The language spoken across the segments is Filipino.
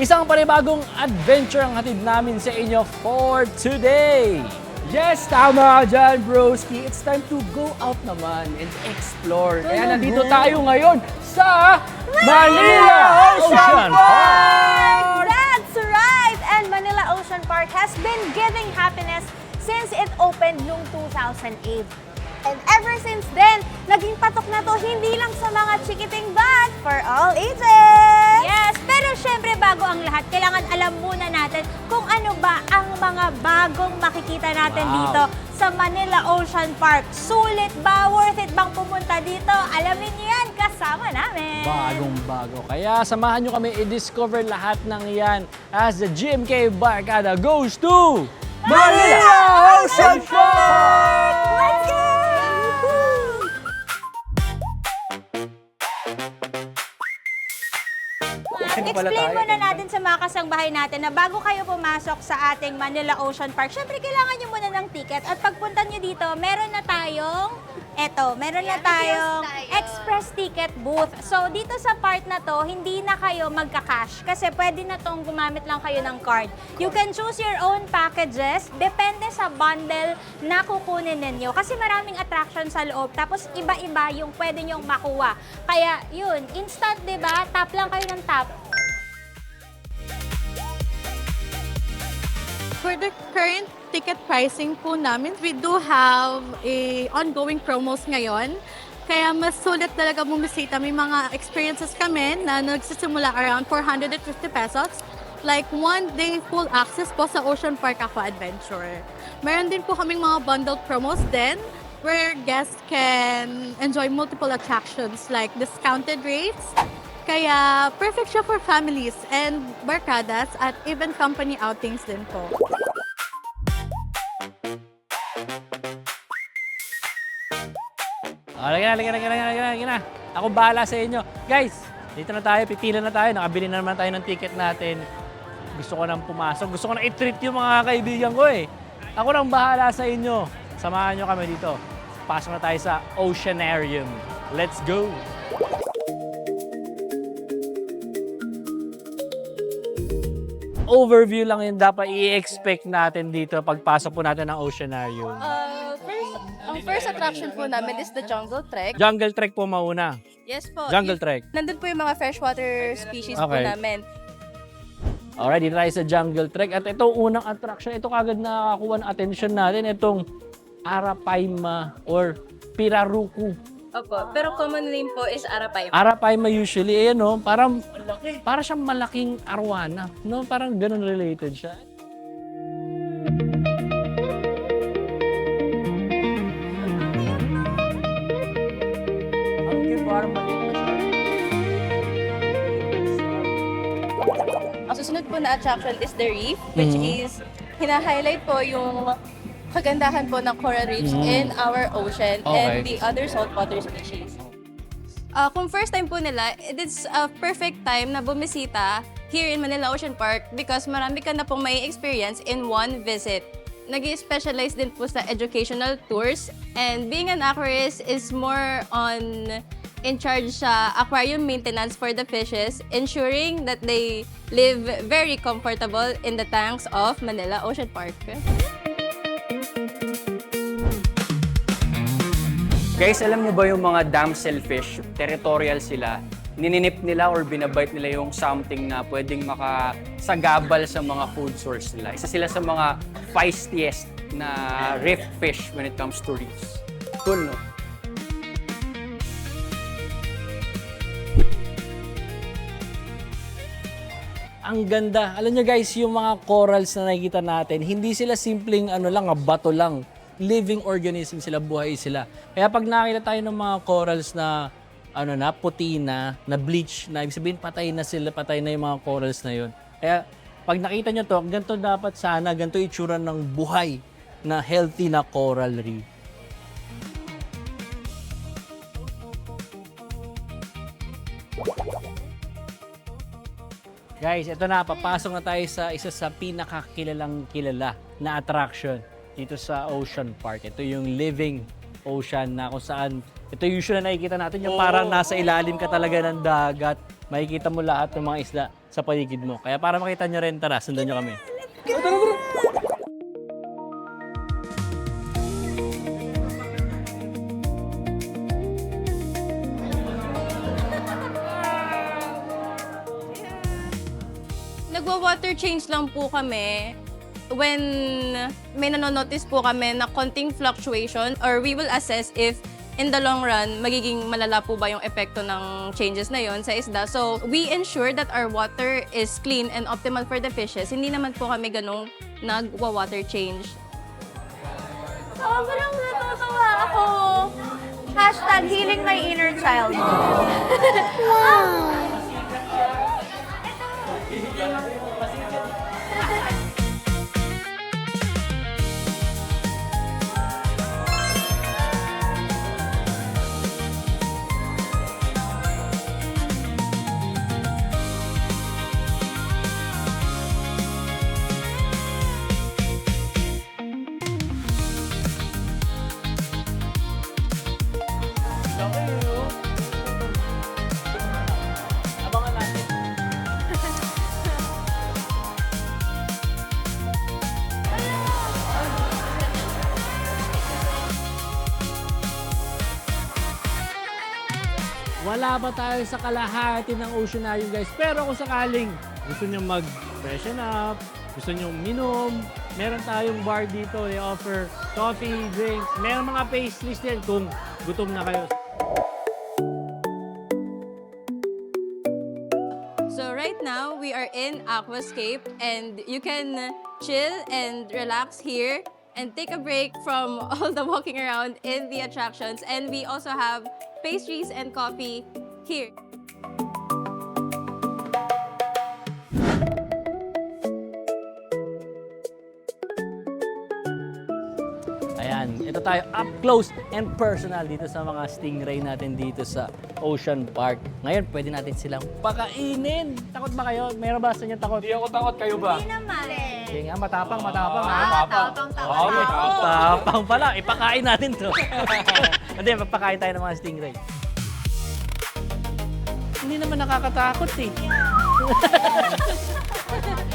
Isang panibagong adventure ang hatid namin sa inyo for today. Yes, tama dyan, broski. It's time to go out naman and explore. Kaya nandito tayo ngayon sa Manila Ocean Park! That's right! And Manila Ocean Park has been giving happiness since it opened noong 2008. And ever since then, naging patok na to hindi lang sa mga chikiting but for all ages! Yes, pero syempre bago ang lahat, kailangan alam muna natin kung ano ba ang mga bagong makikita natin dito sa Manila Ocean Park. Sulit ba? Worth it bang pumunta dito? Alamin niyo yan kasama namin. Bagong-bago. Kaya samahan nyo kami i-discover lahat ng yan as the GMK Barkada goes to Manila Ocean Park! Let's go! Explain muna natin sa mga kasangbahay natin na bago kayo pumasok sa ating Manila Ocean Park, syempre kailangan nyo muna ng ticket at pagpunta nyo dito, meron na tayong express ticket booth. So dito sa part na to, hindi na kayo magka-cash kasi pwede na tong gumamit lang kayo ng card. You can choose your own packages, depende sa bundle na kukunin ninyo kasi maraming attraction sa loob tapos iba-iba yung pwede nyong makuha. Kaya yun, instant 'di ba? Tap lang kayo ng tap. For the current ticket pricing po namin, we do have ongoing promos ngayon. Kaya mas sulit talaga bumisita. May mga experiences kami na nagsisimula around 450 pesos. Like one day full access po sa Ocean Park Aqua Adventure. Meron din po kaming mga bundled promos din where guests can enjoy multiple attractions like discounted rates. Kaya perfect siya for families and barkadas at even company outings din po. Lagi na. Ako bahala sa inyo. Guys, dito na tayo, pipila na tayo. Nakabili na naman tayo ng ticket natin. Gusto ko nang pumasok. Gusto ko nang i-treat yung mga kaibigan ko eh. Ako nang bahala sa inyo. Samahan nyo kami dito. Pasok na tayo sa Oceanarium. Let's go! Overview lang yung dapat i-expect natin dito pagpasok po natin ng Oceanarium. Ang first attraction po namin is the Jungle Trek. Jungle Trek po mauna. Yes po. Jungle Trek. Nandun po yung mga freshwater species po Okay. namin. Alright, dito tayo sa Jungle Trek. At ito unang attraction. Ito kagad nakakakuha ng attention natin. Itong Arapaima or Pirarucu. Opo, pero common name po is Arapaima. Arapaima usually, ayan no, parang siyang malaking arwana. No? Parang ganun related siya. Ang susunod po na attraction is the reef, which is hina-highlight po yung kagandahan po ng coral reefs in our ocean and the other saltwater species. Kung first time po nila, it is a perfect time na bumisita here in Manila Ocean Park because marami ka na pong may experience in one visit. Nag-specialize din po sa educational tours and being an aquarist is more on in charge sa aquarium maintenance for the fishes, ensuring that they live very comfortable in the tanks of Manila Ocean Park. Guys, alam niyo ba yung mga damselfish, territorial sila, nininip nila or binabite nila yung something na pwedeng makasagabal sa mga food source nila. Isa sila sa mga feistiest na reef fish when it comes to reefs. Cool, no? Ang ganda. Alam niyo guys, yung mga corals na nakikita natin, hindi sila simpleng bato lang. Living organism sila, buhay sila. Kaya pag nakita tayo ng mga corals na puti na bleach na, ibig sabihin patay na sila, patay na yung mga corals na yun. Kaya pag nakita nyo to, ganito dapat sana, ganito itsura ng buhay na healthy na coral reef. Guys, ito na, papasok na tayo sa isa sa pinakakilalang kilala na attraction dito sa Ocean Park. Ito yung living ocean na kung saan, ito usually na nakikita natin yung parang nasa ilalim ka talaga ng dagat. Makikita mo lahat ng mga isda. sa paligid mo. Kaya para makita nyo rin, tara, sundan nyo kami. Nagwa-water change lang po kami when may nanonotice po kami na konting fluctuation, or we will assess if in the long run, magiging malala po ba yung epekto ng changes na yon sa isda. So, we ensure that our water is clean and optimal for the fishes. Hindi naman po kami ganong nagwa-water change. Sobrang natutuwa ako. Hashtag healing my inner child. Abangan natin. Wala pa tayo sa kalahati ng Oceanarium, guys. Pero kung sakaling gusto nyo mag-freshen up, gusto nyo minom, meron tayong bar dito. They offer coffee, drinks. Meron mga pastries din kung gutom na kayo. So right now, we are in Aquascape and you can chill and relax here and take a break from all the walking around in the attractions. And we also have pastries and coffee here. Ayan, ito tayo up close and personal dito sa mga stingray natin dito sa Ocean Park. Ngayon, pwede natin silang pakainin. Takot ba kayo? Meron ba sa inyo takot? Hindi ako takot, kayo ba? Hindi naman. Sige nga, matapang ha. Tapang pala, ipakain natin to. Hindi, magpakain tayo ng mga stingray. Hindi naman nakakatakot eh.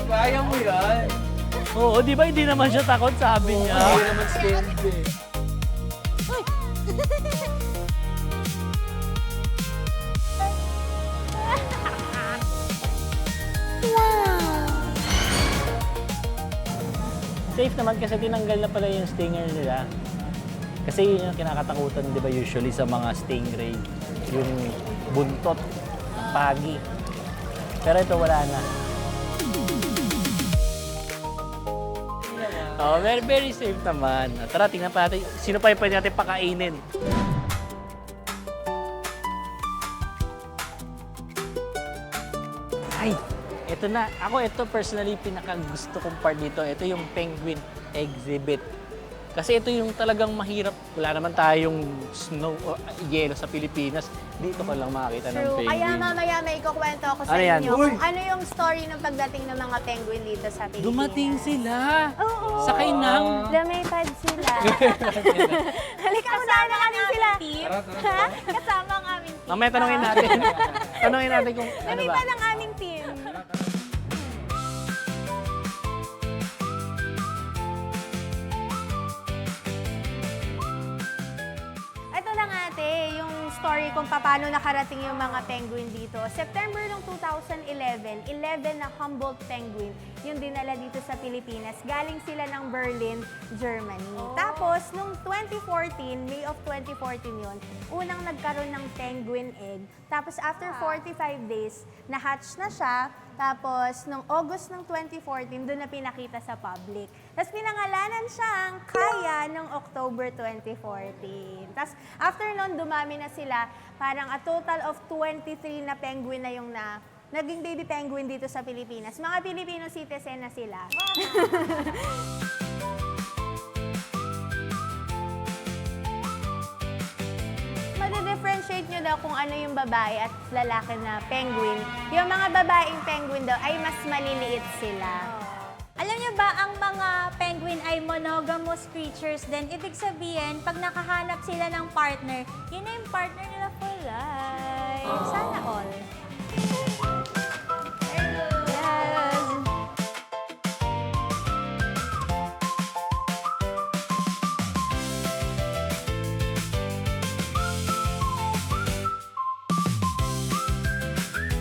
Kaya mo yan. Oo, di ba hindi naman siya takot, sabi niya. Hindi naman scared eh. Safe naman kasi tinanggal na pala yung stinger nila. Kasi yun yung kinakatakutan, di ba, usually sa mga stingray. Yung buntot, pagi. Pero ito wala na. Oh, very, very safe naman. Tara, tingnan pa natin. Sino pa yung pwede natin pakainin? Ay, ito na. Ako, ito personally, pinaka-gusto kong part dito. Ito yung penguin exhibit. Kasi ito yung talagang mahirap. Wala naman tayong snow o yelo sa Pilipinas. Dito ka lang makakita ng True. penguin. Kaya mamaya may kukwento ako sa Ano yan? inyo kung ano yung story ng pagdating ng mga penguin dito sa Pilipinas. Dumating sila. Oo. Sakay ng... Lumipad sila. Halika, kasama namin sila. Ha? Kasama ang aming team. Mamaya tanungin natin. Tanungin natin kung ano ba. Lumipad ang aming team. Ito lang ate, yung story kung paano nakarating yung mga penguin dito. September ng 2011, 11 na Humboldt penguin yung dinala dito sa Pilipinas. Galing sila ng Berlin, Germany. Tapos, nung 2014, May of 2014 yun, unang nagkaroon ng penguin egg. Tapos, after 45 days, na-hatch na siya. Tapos, nung August ng 2014, doon na pinakita sa public. Tapos, pinangalanan siyang Kaya noong October 2014. Tapos, after nun, dumami na sila. Parang a total of 23 na penguin na yung naging baby penguin dito sa Pilipinas. Mga Filipino citizen na sila. Madi-differentiate nyo daw kung ano yung babae at lalaki na penguin. Yung mga babaeng penguin daw ay mas maliliit sila. Alam niyo ba, ang mga penguin ay monogamous creatures din. Ibig sabihin, pag nakahanap sila ng partner, yun na yung partner nila for life. Sana all.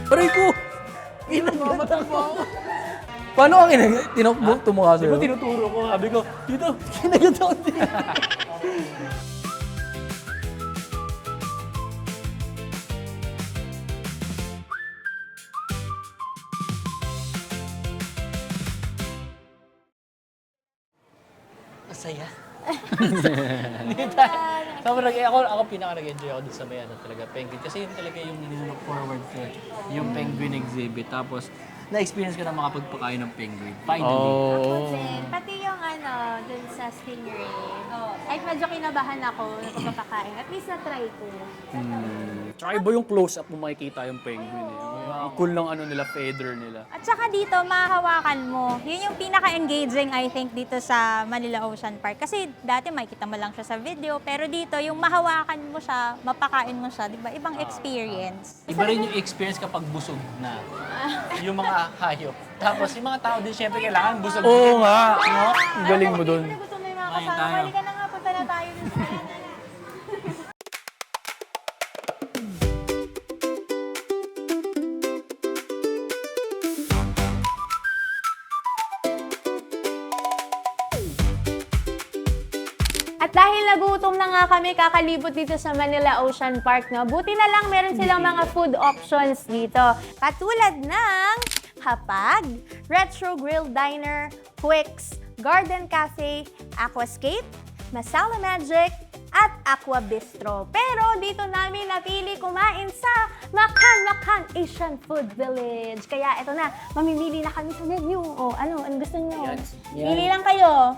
Aray ko! Ginagatan mo ako. Paano ka tinukbong tumukha sa'yo? Diba tinuturo ko? Sabi ko, dito. Ginagatan din. Masaya. Sobrang ako pinaka nag-enjoy ako dun sa may talaga penguin kasi yun talaga yung nilook forward ko, yung penguin exhibit. Tapos na-experience ko na makapagpakain ng penguin. Finally. Ako din. Pati yung dun sa stingray. Ay, medyo kinabahan ako na pagpapakain. At least na-try ko. Tsaka iba yung close-up mo makikita yung penguin eh. Ang cool ng nila, feather nila. At saka dito, mahahawakan mo. Yun yung pinaka-engaging, I think, dito sa Manila Ocean Park. Kasi dati makikita mo lang siya sa video, pero dito, yung mahawakan mo siya, mapakain mo siya, di ba? Ibang experience. Iba rin yung experience kapag busog na yung mga hayop. Tapos yung mga tao din syempre kailangan busog. Oo nga, no? Ang galing mo dun. Gusto mo yung mga Kumain kasama. tayo. Halika na nga, punta na tayo dun sa At dahil nagutom na nga kami kakalibot dito sa Manila Ocean Park, no? Buti na lang meron silang mga food options dito. Katulad ng Hapag, Retro Grill Diner, Quicks, Garden Cafe, Aquascape, Masala Magic, at Aqua Bistro. Pero dito namin napili kumain sa Makan Asian Food Village. Kaya eto na, mamimili na kami sa menu. O ano gusto niyo? Pili lang kayo.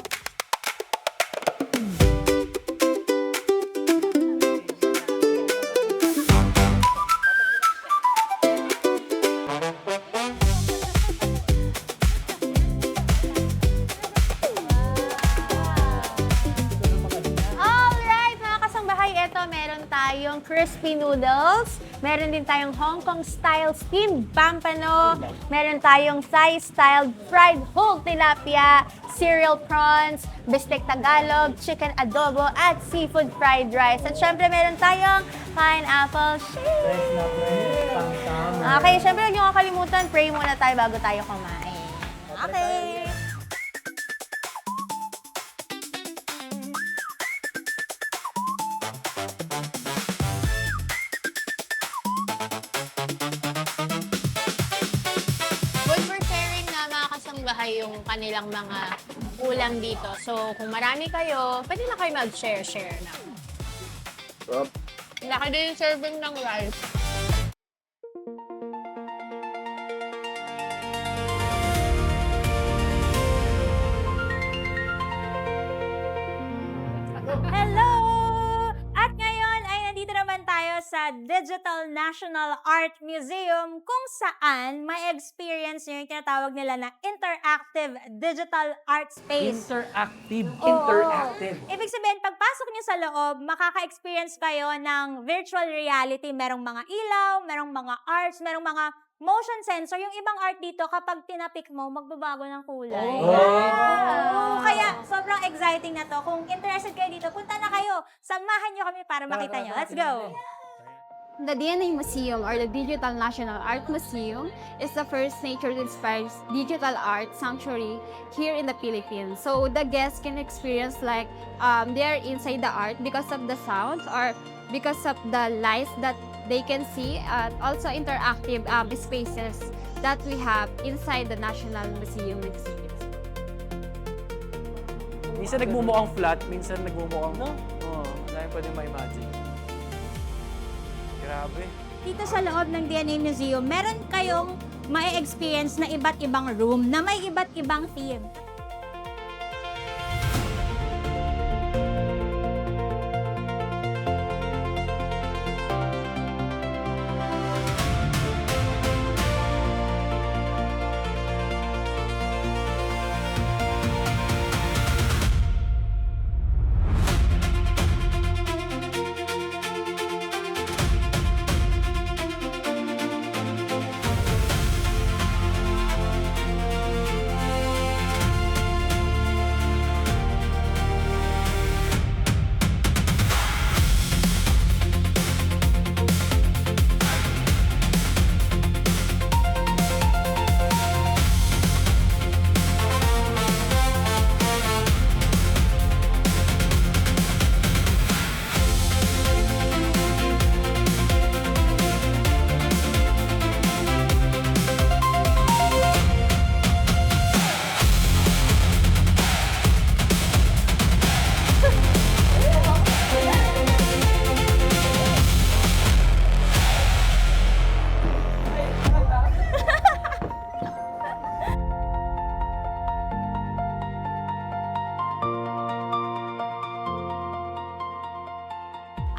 Alright, mga kasambahay, eto meron tayong crispy noodles, meron din tayong Hong Kong style steamed pampano, meron tayong Thai style fried whole tilapia, cereal prawns, bistec Tagalog, chicken adobo, at seafood fried rice. At syempre meron tayong pineapple shake. Okay, syempre huwag niyo kakalimutan, pray muna tayo bago tayo kumain. Okay. Good for sharing na mga kasambahay yung kanilang mga ulam dito. So, kung marami kayo, pwede na kayo mag-share na. Laki din yung serving ng rice. Hello! At ngayon ay nandito naman tayo sa Digital National Art Museum kung saan may experience nyo yung tinatawag nila na interactive digital art space. Interactive. Ibig sabihin, pagpasok niyo sa loob, makaka-experience kayo ng virtual reality. Merong mga ilaw, merong mga arts, merong mga motion sensor. Yung ibang art dito, kapag tinapik mo, magbabago ng kulay. Oo, kaya sobrang exciting na to. Kung interested kayo dito, punta na kayo. Samahan nyo kami para makita nyo. Let's go! The DNA Museum, or the Digital National Art Museum, is the first nature-inspired digital art sanctuary here in the Philippines. So the guests can experience like they are inside the art because of the sounds or because of the lights that they can see, and also interactive spaces that we have inside the National Museum exhibit. Minsan nagmumukhang flat, minsan nagmumukhang, no? Oo, wala yung pwedeng ma-imagine. Grabe. Dito sa loob ng DNA Museum, meron kayong ma-experience na iba't ibang room na may iba't ibang theme.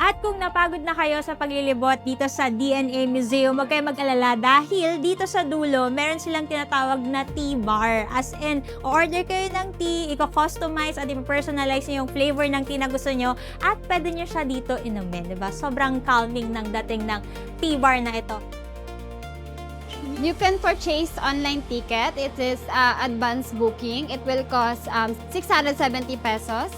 At kung napagod na kayo sa paglilibot dito sa DNA Museum, huwag kayong mag-alala dahil dito sa dulo, meron silang tinatawag na tea bar. As in, order kayo ng tea, i-customize at i-personalize nyo yung flavor ng tea na gusto nyo at pwede nyo siya dito inumin, diba? Sobrang calming ng dating ng tea bar na ito. You can purchase online ticket. It is advance booking. It will cost 670 pesos.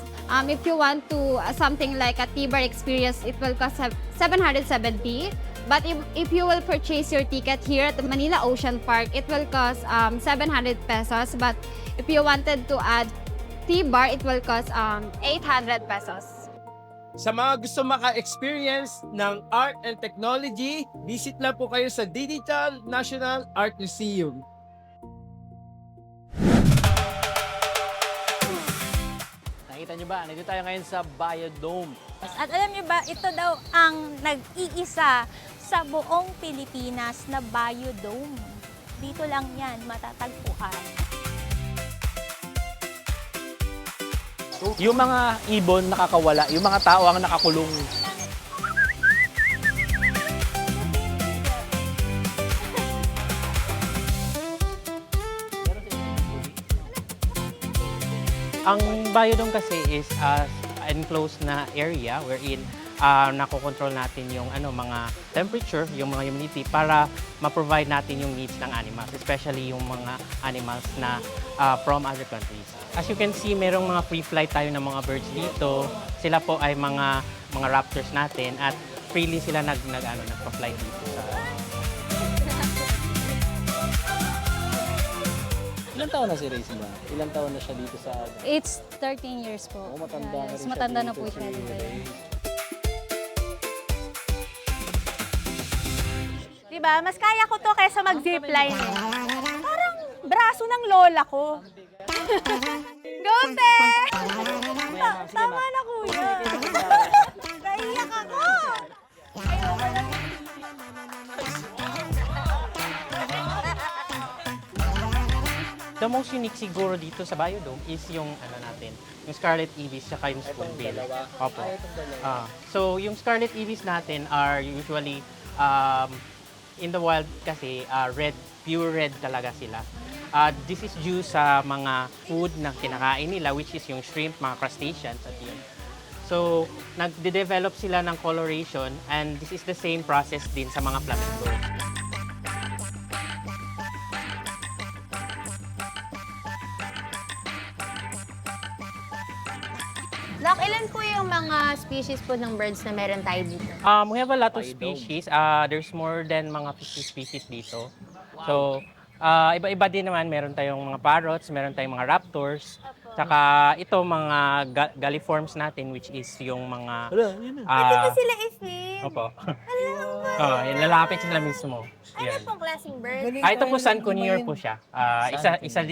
If you want to something like a T-bar experience, it will cost 770. But if you will purchase your ticket here at the Manila Ocean Park, it will cost 700 pesos. But if you wanted to add T-bar, it will cost 800 pesos. Sa mga gusto maka-experience ng art and technology, visit lang po kayo sa Digital National Art Museum. Nakita nyo ba? Nandito tayo ngayon sa Biodome. At alam nyo ba, ito daw ang nag-iisa sa buong Pilipinas na biodome. Dito lang yan matatagpuan. Yung mga ibon nakakawala, yung mga tao ang nakakulong. Ang biodome kasi is enclosed na area wherein nakokontrol natin yung mga temperature, yung mga humidity para ma-provide natin yung needs ng animals, especially yung mga animals na from other countries. As you can see, merong mga free flight tayo ng mga birds dito. Sila po ay mga raptors natin at freely sila nagpa-fly dito sa. Ilang taon na si Racing ba? Ilang taon na siya dito sa... It's 13 years po. matanda na rin siya Matanda na dito po siya si dito. Race. Diba? Mas kaya ko to kaysa mag-zipline eh. Parang braso ng lola ko. Go, te! Tama na, kuya. Naiyak ako. Ayoko na. The most unique siguro dito sa biodome is yung yung Scarlet Ibis at yung spoonbill. Opo. So yung Scarlet Ibis natin are usually in the wild kasi red, pure red talaga sila. This is due sa mga food na kinakain nila, which is yung shrimp, mga crustaceans at yun. So, nagde-develop sila ng coloration and this is the same process din sa mga flamingo. Doc, ilan po yung mga species po ng birds na meron tayo dito? We have a lot of species. There's more than mga 50 species dito. So, iba-iba din naman. Meron tayong mga parrots, meron tayong mga raptors. Saka ito mga galliforms natin, which is yung mga... Pwede ba sila i-feed? Opo. Yung lalapit sila mismo. Ano Yan. pong klaseng bird? Ito po sun conure po siya.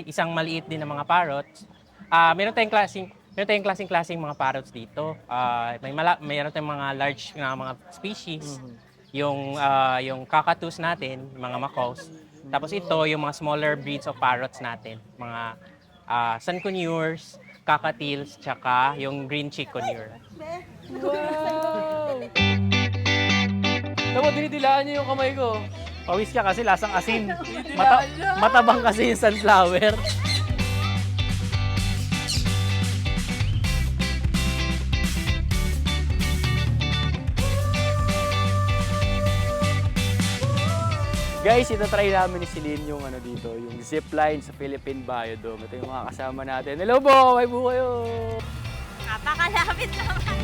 Isang maliit din na mga parrots. Meron tayong klaseng mga parrots dito. Mayroon tayong mga large na mga species. Yung cockatoos natin, mga macaws. Tapos ito, yung mga smaller breeds of parrots natin. Mga sun conures, cockatiels, tsaka yung green cheek conure. Dapat dinidilaan niyo yung kamay ko. Pawis ka kasi lasang asin. Matabang kasi yung sunflower. Guys, ito try namin ni Celine yung dito, yung zipline sa Philippine Biodome. Ito yung mga kasama natin. Hello po! May buo kayo! Napakalapit naman.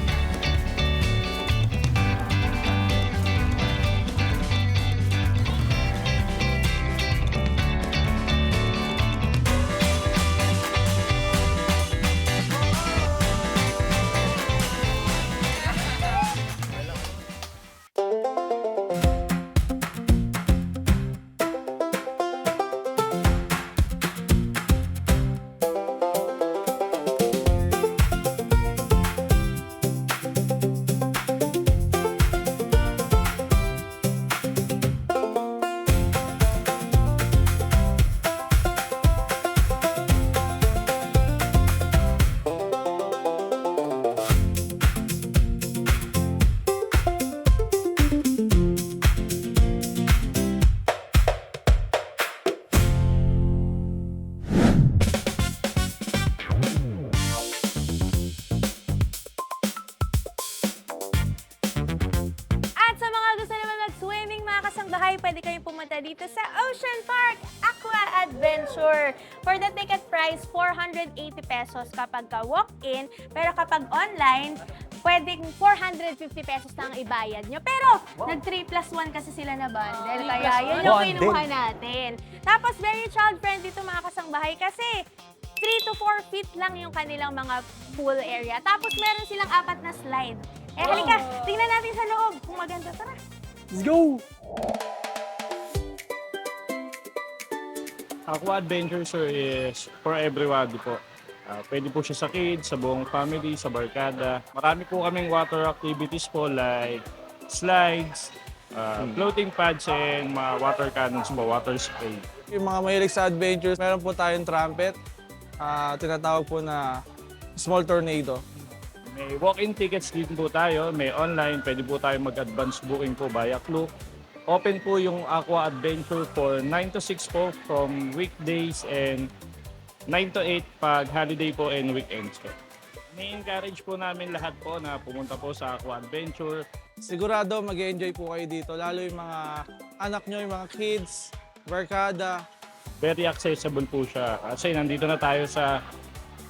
pwede kayong pumunta dito sa Ocean Park Aqua Adventure. For the ticket price, 480 pesos kapag ka walk-in, pero kapag online, pwedeng 450 pesos na ang ibayad nyo. Pero, nag 3+1 kasi sila na bundle, kaya yun yung kinuha natin. Tapos, very child-friendly ito mga kasangbahay kasi 3 to 4 feet lang yung kanilang mga pool area. Tapos, meron silang 4 na slide. Halika, tingnan natin sa loob kung maganda. Tara! Let's go! Aqua Adventure sir is for everybody po. Pwede po siya sa kids, sa buong family, sa barkada. Marami po kaming water activities po like slides, floating pads, and mga water cannons po, water spray. Yung mga mahilig sa adventures, meron po tayong trumpet, tinatawag po na small tornado. May walk-in tickets din po tayo, may online, pwede po tayo mag-advance booking po via Klook. Open po yung Aqua Adventure for 9 to 6 po from weekdays and 9 to 8 pag holiday po and weekends po. Ni-encourage po namin lahat po na pumunta po sa Aqua Adventure. Sigurado mag-enjoy po kayo dito, lalo yung mga anak nyo, yung mga kids, barkada. Very accessible po siya kasi nandito na tayo sa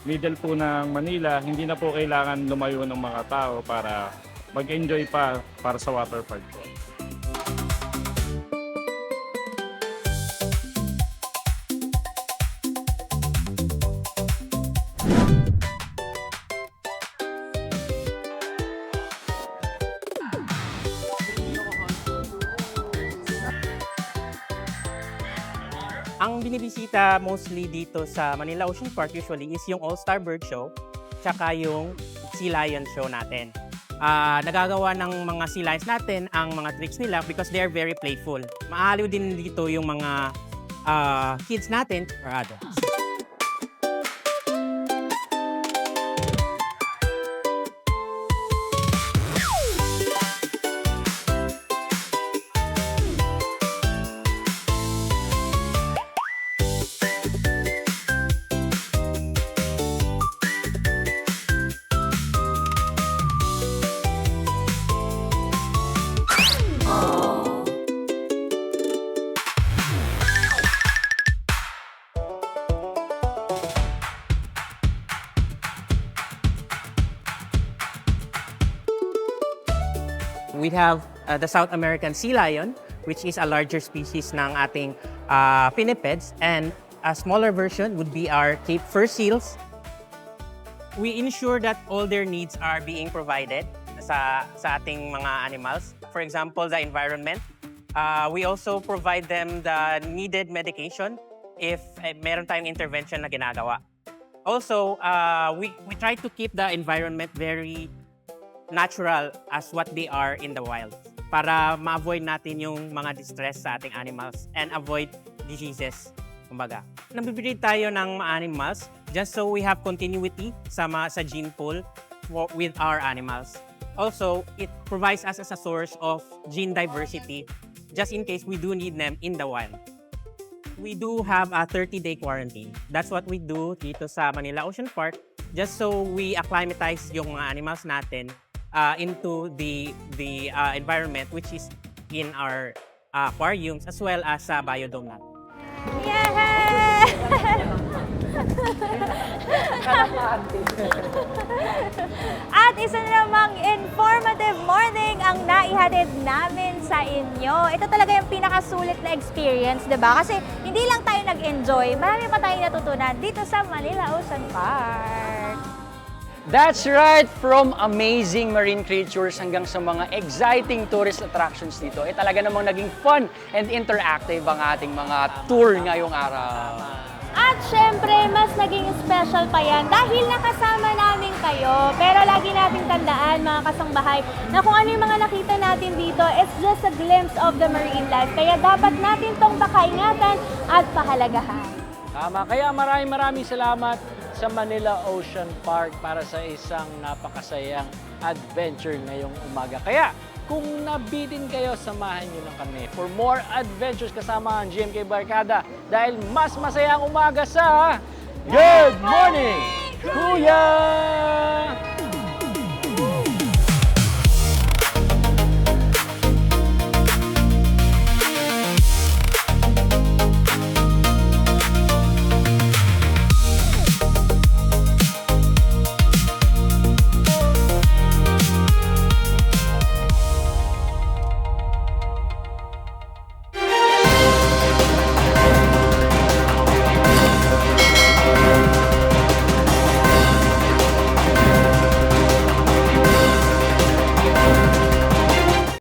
middle po ng Manila. Hindi na po kailangan lumayo ng mga tao para mag-enjoy pa para sa water park po. Ang binibisita mostly dito sa Manila Ocean Park usually is yung All-Star Bird Show tsaka yung Sea Lion Show natin. Nagagawa ng mga sea lions natin ang mga tricks nila because they are very playful. Maaliw din dito yung mga kids natin or adults. We have the South American sea lion, which is a larger species ng ating pinnipeds, and a smaller version would be our Cape fur seals. We ensure that all their needs are being provided sa ating mga animals. For example, the environment. We also provide them the needed medication if meron tayong intervention na ginagawa. Also, we try to keep the environment very natural as what they are in the wild para ma-avoid natin yung mga distress sa ating animals and avoid diseases. Kumbaga, nabibreed tayo ng mga animals just so we have continuity sa gene pool with our animals. Also, it provides us as a source of gene diversity just in case we do need them in the wild. We do have a 30-day quarantine. That's what we do dito sa Manila Ocean Park just so we acclimatize yung mga animals natin into the environment which is in our aquariums as well as sa biodome natin. Yay! At isa na namang informative morning ang naihatid namin sa inyo. Ito talaga yung pinakasulit na experience, diba? Kasi hindi lang tayo nag-enjoy, marami pa tayong natutunan dito sa Manila Ocean Park. That's right! From amazing marine creatures hanggang sa mga exciting tourist attractions dito, talaga namang naging fun and interactive ang ating mga tour ngayong araw. At syempre, mas naging special pa yan dahil nakasama namin kayo. Pero lagi nating tandaan, mga kasangbahay, na kung ano yung mga nakita natin dito, it's just a glimpse of the marine life. Kaya dapat natin tong pakaingatan at pahalagahan. Tama. Kaya maraming salamat sa Manila Ocean Park para sa isang napakasayang adventure ngayong umaga. Kaya, kung nabitin kayo, samahan nyo lang kami for more adventures kasama ang GMK Barkada dahil mas masaya ang umaga sa Good Morning, Kuya!